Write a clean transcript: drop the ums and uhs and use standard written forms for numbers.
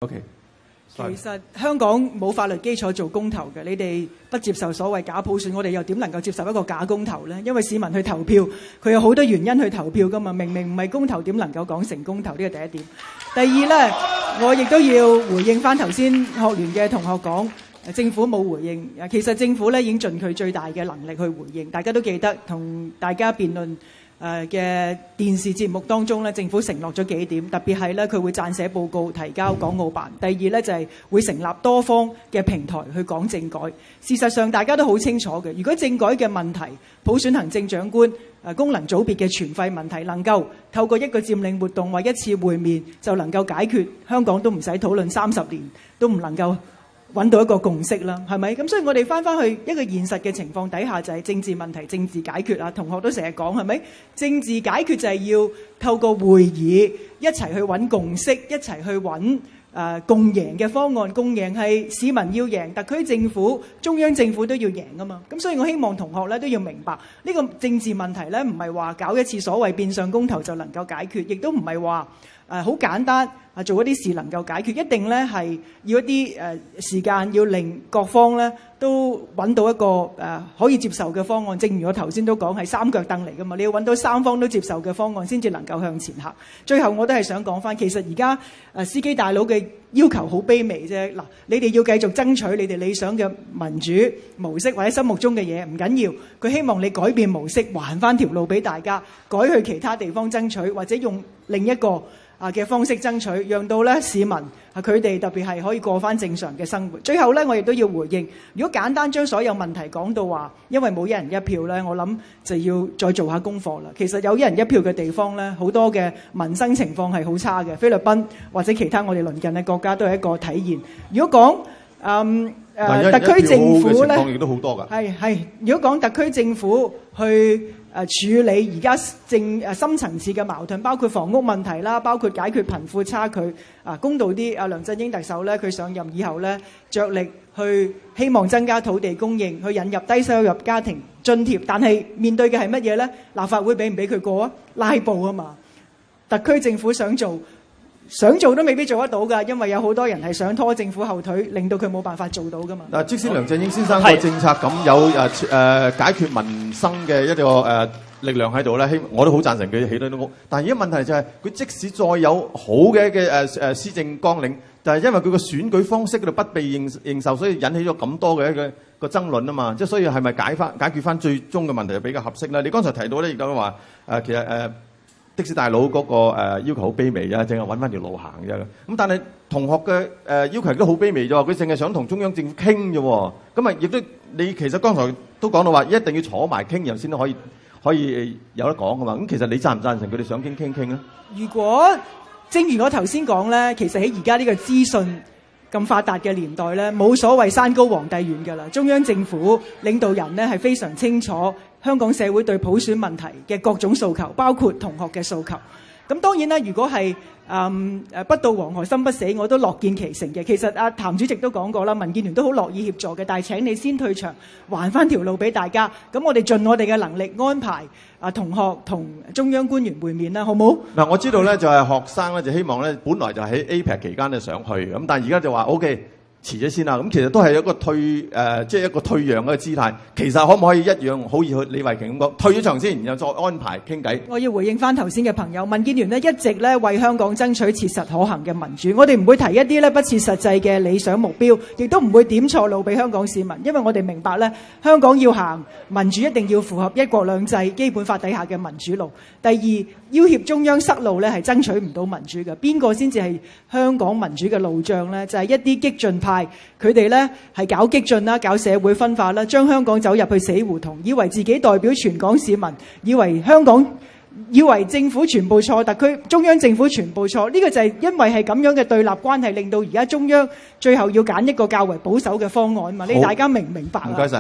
OK，其實香港冇法律基礎做公投嘅，你哋不接受所謂假普選，我哋又點能夠接受一個假公投呢？因為市民去投票，佢有好多原因去投票噶嘛，明明唔係公投，點能夠講成公投？呢個第一點。第二呢，我亦都要回應翻頭先學聯嘅同學講，政府冇回應。其實政府呢已經盡佢最大嘅能力去回應。大家都記得同大家辯論嘅電視節目當中咧，政府承諾咗幾點，特別係咧佢會撰寫報告提交港澳辦。第二咧就係會成立多方嘅平台去講政改。事實上大家都好清楚嘅，如果政改嘅問題、普選行政長官、功能組別嘅全廢問題能夠透過一個佔領活動或一次會面就能夠解決，香港都唔使討論30年，都唔能夠揾到一個共識啦，係咪？咁所以我哋翻去一個現實嘅情況底下，就係政治問題政治解決啊！同學都成日講，係咪？政治解決就係要透過會議一齊去揾共識，一齊去揾共贏嘅方案。共贏係市民要贏，特區政府、中央政府都要贏啊嘛。咁所以我希望同學咧都要明白，呢個政治問題咧唔係話搞一次所謂變相公投就能夠解決，亦都唔係話好簡單做一啲事能夠解決，一定咧係要一啲時間，要令各方咧都揾到一個可以接受嘅方案。正如我頭先都講，係三腳凳嚟噶嘛，你要揾到三方都接受嘅方案先至能夠向前行。最後我都係想講翻，其實而家司機大佬嘅要求好卑微啫。嗱，你哋要繼續爭取你哋理想嘅民主模式或者心目中嘅嘢唔緊要，佢希望你改變模式，還翻條路俾大家，改去其他地方爭取，或者用另一個嘅方式爭取，讓到咧市民佢哋特別係可以過翻正常嘅生活。最後咧，我亦都要回應，如果簡單將所有問題講到話，因為冇一人一票咧，我諗就要再做下功課啦。其實有一人一票嘅地方咧，好多嘅民生情況係好差嘅，菲律賓或者其他我哋鄰近嘅國家都係一個體現。如果講特區政府咧，亦都好多㗎。係，如果講特區政府去處理而家深層次嘅矛盾，包括房屋問題啦，包括解決貧富差距。公道啲，梁振英特首咧，佢上任以後咧，着力去希望增加土地供應，去引入低收入家庭津貼。但係面對嘅係乜嘢咧？立法會俾唔俾佢過啊？拉布啊嘛！特區政府想做都未必做得到㗎，因為有好多人係想拖政府後腿，令到佢冇辦法做到㗎嘛。嗱，即使梁振英先生個政策咁有解決民生嘅一個力量喺度咧，我都好贊成佢起多啲屋。但係而家問題就係，佢即使再有好嘅施政綱領，但係因為佢個選舉方式嗰度不被認受，所以引起咗咁多嘅一個爭論啊嘛。即係所以係咪解決翻最終嘅問題就比較合適咧？你剛才提到咧，亦都話其實的士大佬嗰個要求好卑微啫，淨係揾翻條路行啫。咁但係同學嘅要求都好卑微啫，佢淨係想同中央政府傾啫。咁啊，亦都你其實剛才都講到話，一定要坐埋傾，然後先可以有得講噶嘛。咁其實你贊唔贊成佢哋想傾咧？如果正如我頭先講咧，其實喺而家呢個資訊咁發達嘅年代咧，冇所謂山高皇帝遠㗎啦。中央政府領導人咧係非常清楚香港社會對普選問題嘅各種訴求，包括同學嘅訴求。咁當然啦，如果係不到黃河心不死，我都樂見其成嘅。其實譚主席都講過啦，民建聯都好樂意協助嘅，但係請你先退場，還翻條路俾大家。咁我哋盡我哋嘅能力安排同學同中央官員會面啦，好冇？嗱，我知道咧就係學生咧就希望咧，本來就喺 APEC 期間咧上去，咁但係而家就話 OK。遲咗先啦，咁其實都係一個即係一個退讓嘅姿態。其實可唔可以一樣好似李慧瓊咁講，退咗場先，然後再安排傾偈？我要回應翻頭先嘅朋友，民建聯呢一直咧為香港爭取切實可行嘅民主，我哋唔會提一啲咧不切實際嘅理想目標，亦都唔會點錯路俾香港市民，因為我哋明白咧香港要行民主一定要符合一國兩制基本法底下嘅民主路。第二，要挾中央塞路咧係爭取唔到民主嘅，邊個先至係香港民主嘅路障咧？就係一啲激進派，佢哋咧係搞激進啦，搞社會分化啦，將香港走入去死胡同，以為自己代表全港市民，以為政府全部錯，特區中央政府全部錯。呢個就係因為係咁樣嘅對立關係，令到而家中央最後要揀一個較為保守嘅方案嘛。你大家明唔明白啊？唔該晒。